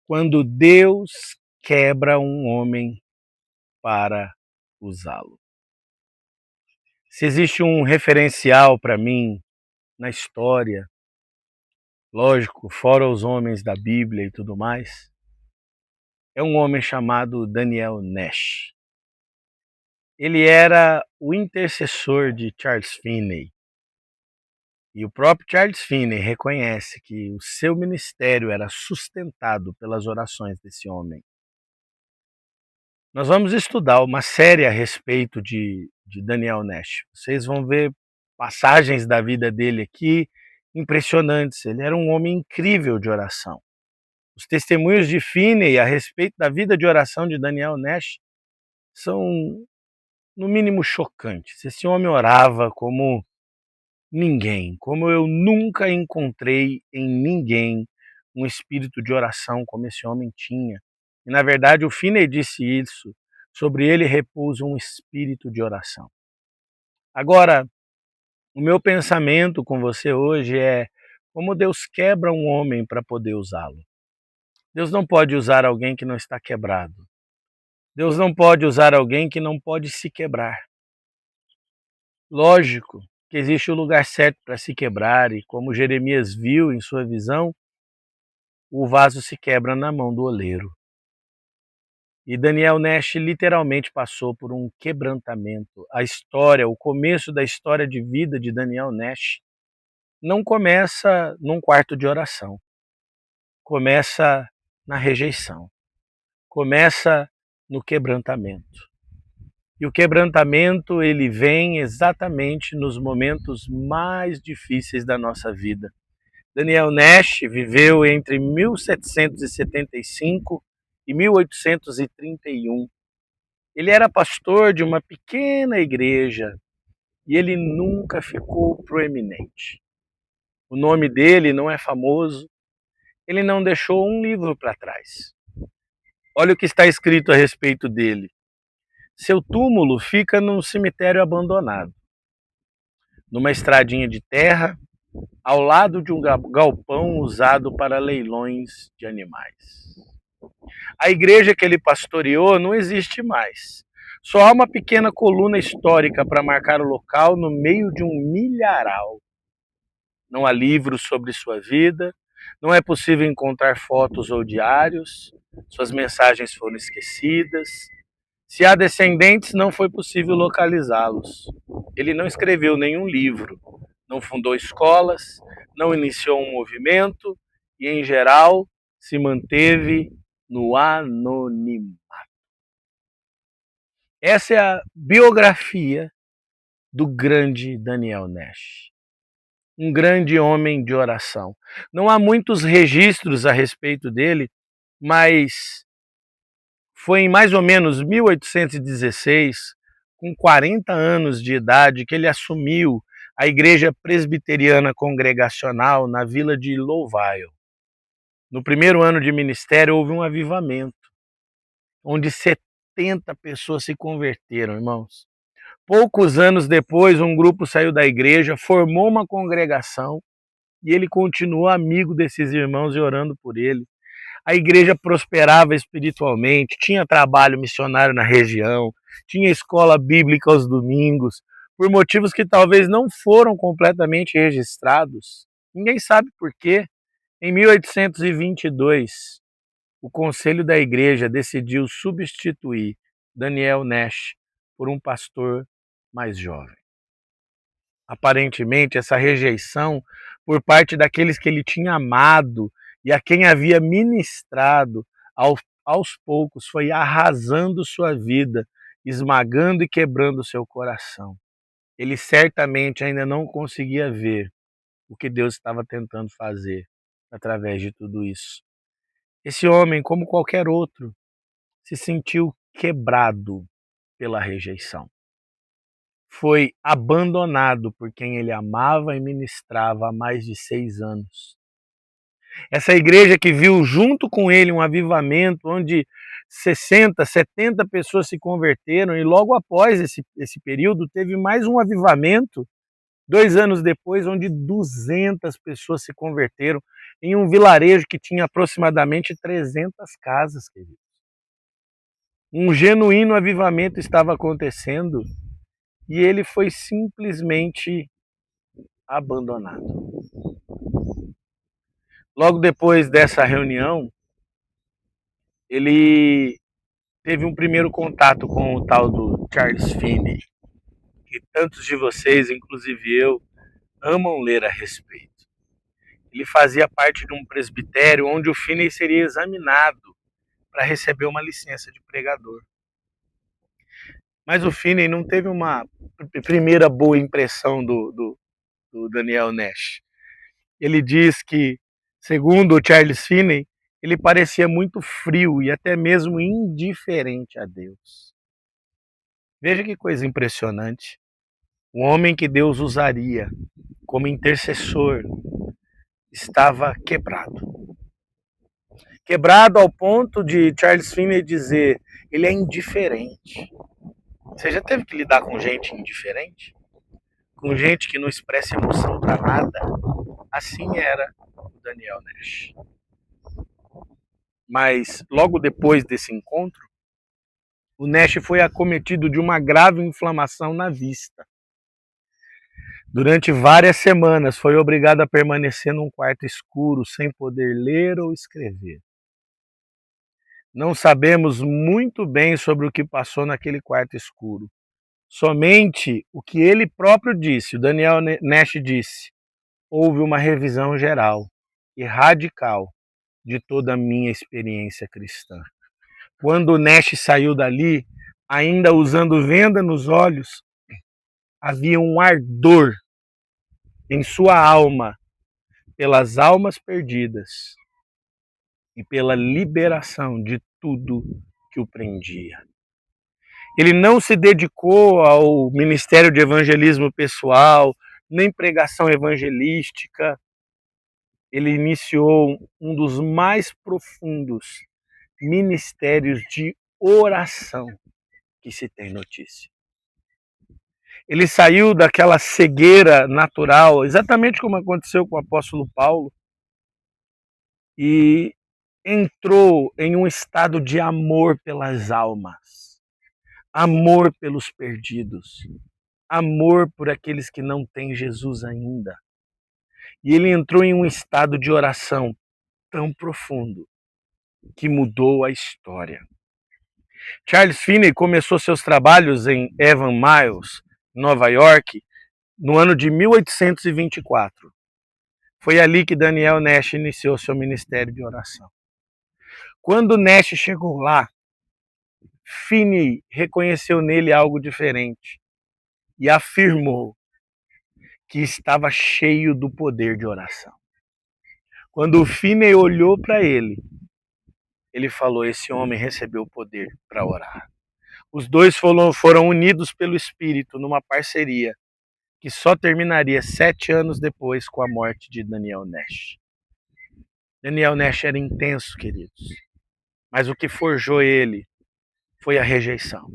quando Deus quebra um homem para usá-lo. Se existe um referencial para mim na história, lógico, fora os homens da Bíblia e tudo mais, é um homem chamado Daniel Nash. Ele era o intercessor de Charles Finney. E o próprio Charles Finney reconhece que o seu ministério era sustentado pelas orações desse homem. Nós vamos estudar uma série a respeito de Daniel Nash. Vocês vão ver passagens da vida dele aqui impressionantes. Ele era um homem incrível de oração. Os testemunhos de Finney a respeito da vida de oração de Daniel Nash são, no mínimo, chocantes. Esse homem orava como ninguém, como eu nunca encontrei em ninguém um espírito de oração como esse homem tinha. E, na verdade, o Finney disse isso, sobre ele repousa um espírito de oração. Agora, o meu pensamento com você hoje é como Deus quebra um homem para poder usá-lo. Deus não pode usar alguém que não está quebrado. Deus não pode usar alguém que não pode se quebrar. Lógico que existe o lugar certo para se quebrar, e como Jeremias viu em sua visão, o vaso se quebra na mão do oleiro. E Daniel Nash literalmente passou por um quebrantamento. A história, o começo da história de vida de Daniel Nash não começa num quarto de oração. Começa na rejeição. Começa no quebrantamento. E o quebrantamento, ele vem exatamente nos momentos mais difíceis da nossa vida. Daniel Nash viveu entre 1775 e 1831. Ele era pastor de uma pequena igreja e ele nunca ficou proeminente. O nome dele não é famoso, ele não deixou um livro para trás. Olha o que está escrito a respeito dele. Seu túmulo fica num cemitério abandonado, numa estradinha de terra, ao lado de um galpão usado para leilões de animais. A igreja que ele pastoreou não existe mais. Só há uma pequena coluna histórica para marcar o local no meio de um milharal. Não há livros sobre sua vida, não é possível encontrar fotos ou diários, suas mensagens foram esquecidas. Se há descendentes, não foi possível localizá-los. Ele não escreveu nenhum livro, não fundou escolas, não iniciou um movimento e, em geral, se manteve no anonimato. Essa é a biografia do grande Daniel Nash, um grande homem de oração. Não há muitos registros a respeito dele, mas foi em mais ou menos 1816, com 40 anos de idade, que ele assumiu a Igreja Presbiteriana Congregacional na vila de Louvaille. No primeiro ano de ministério houve um avivamento, onde 70 pessoas se converteram, irmãos. Poucos anos depois, um grupo saiu da igreja, formou uma congregação e ele continuou amigo desses irmãos e orando por ele. A igreja prosperava espiritualmente, tinha trabalho missionário na região, tinha escola bíblica aos domingos, por motivos que talvez não foram completamente registrados. Ninguém sabe por quê. Em 1822, o conselho da igreja decidiu substituir Daniel Nash por um pastor mais jovem. Aparentemente, essa rejeição por parte daqueles que ele tinha amado e a quem havia ministrado, aos poucos foi arrasando sua vida, esmagando e quebrando seu coração. Ele certamente ainda não conseguia ver o que Deus estava tentando fazer através de tudo isso. Esse homem, como qualquer outro, se sentiu quebrado pela rejeição. Foi abandonado por quem ele amava e ministrava há mais de 6 anos. Essa igreja que viu junto com ele um avivamento onde 60, 70 pessoas se converteram, e logo após esse período teve mais um avivamento, 2 anos depois, onde 200 pessoas se converteram. em um vilarejo que tinha aproximadamente 300 casas, querido. Um genuíno avivamento estava acontecendo e ele foi simplesmente abandonado. Logo depois dessa reunião, ele teve um primeiro contato com o tal do Charles Finney, que tantos de vocês, inclusive eu, amam ler a respeito. Ele fazia parte de um presbitério onde o Finney seria examinado para receber uma licença de pregador. Mas o Finney não teve uma primeira boa impressão do Daniel Nash. Ele diz que, segundo o Charles Finney, ele parecia muito frio e até mesmo indiferente a Deus. Veja que coisa impressionante. O homem que Deus usaria como intercessor estava quebrado. Quebrado ao ponto de Charles Finney dizer, ele é indiferente. Você já teve que lidar com gente indiferente? Com gente que não expressa emoção para nada? Assim era o Daniel Nash. Mas logo depois desse encontro, o Nash foi acometido de uma grave inflamação na vista. Durante várias semanas foi obrigado a permanecer num quarto escuro, sem poder ler ou escrever. Não sabemos muito bem sobre o que passou naquele quarto escuro. Somente o que ele próprio disse, o Daniel Nash disse, houve uma revisão geral e radical de toda a minha experiência cristã. Quando o Nash saiu dali, ainda usando venda nos olhos, havia um ardor em sua alma pelas almas perdidas e pela liberação de tudo que o prendia. Ele não se dedicou ao ministério de evangelismo pessoal, nem pregação evangelística. Ele iniciou um dos mais profundos ministérios de oração que se tem notícia. Ele saiu daquela cegueira natural, exatamente como aconteceu com o apóstolo Paulo, e entrou em um estado de amor pelas almas, amor pelos perdidos, amor por aqueles que não têm Jesus ainda. E ele entrou em um estado de oração tão profundo que mudou a história. Charles Finney começou seus trabalhos em Evan Miles, Nova York, no ano de 1824. Foi ali que Daniel Nash iniciou seu ministério de oração. Quando Nash chegou lá, Finney reconheceu nele algo diferente e afirmou que estava cheio do poder de oração. Quando Finney olhou para ele, ele falou, esse homem recebeu o poder para orar. Os dois foram unidos pelo Espírito numa parceria que só terminaria 7 anos depois com a morte de Daniel Nash. Daniel Nash era intenso, queridos, mas o que forjou ele foi a rejeição.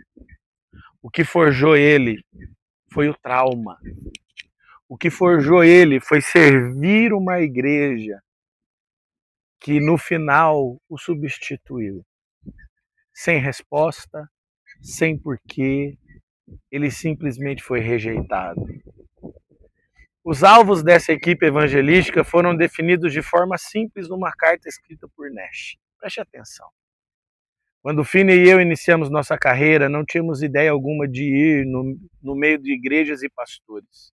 O que forjou ele foi o trauma. O que forjou ele foi servir uma igreja que no final o substituiu. Sem resposta, sem porquê, ele simplesmente foi rejeitado. Os alvos dessa equipe evangelística foram definidos de forma simples numa carta escrita por Nash. Preste atenção. Quando Finney e eu iniciamos nossa carreira, não tínhamos ideia alguma de ir no meio de igrejas e pastores.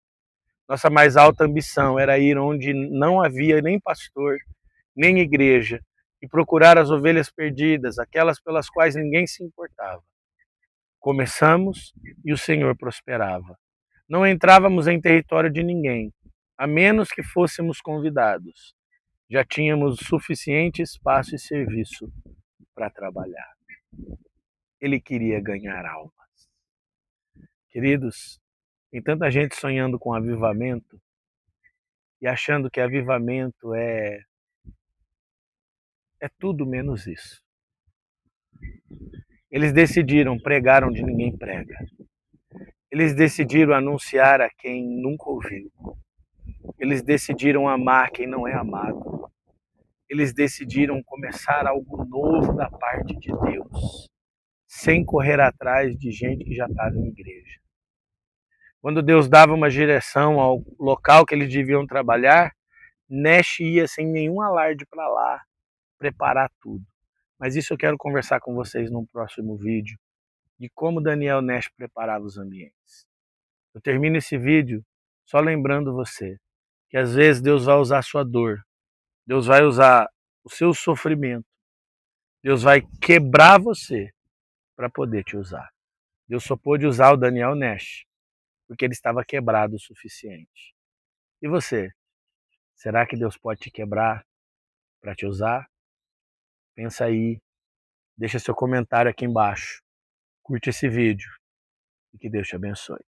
Nossa mais alta ambição era ir onde não havia nem pastor, nem igreja, e procurar as ovelhas perdidas, aquelas pelas quais ninguém se importava. Começamos e o Senhor prosperava. Não entrávamos em território de ninguém, a menos que fôssemos convidados. Já tínhamos suficiente espaço e serviço para trabalhar. Ele queria ganhar almas. Queridos, tem tanta gente sonhando com avivamento e achando que avivamento é tudo menos isso. Eles decidiram pregar onde ninguém prega. Eles decidiram anunciar a quem nunca ouviu. Eles decidiram amar quem não é amado. eles decidiram começar algo novo da parte de Deus, sem correr atrás de gente que já estava em igreja. Quando Deus dava uma direção ao local que eles deviam trabalhar, Nash ia sem nenhum alarde para lá, preparar tudo. Mas isso eu quero conversar com vocês num próximo vídeo, de como Daniel Nash preparava os ambientes. Eu termino esse vídeo só lembrando você que às vezes Deus vai usar a sua dor, Deus vai usar o seu sofrimento, Deus vai quebrar você para poder te usar. Deus só pôde usar o Daniel Nash porque ele estava quebrado o suficiente. E você? Será que Deus pode te quebrar para te usar? Pensa aí, deixa seu comentário aqui embaixo, curte esse vídeo e que Deus te abençoe.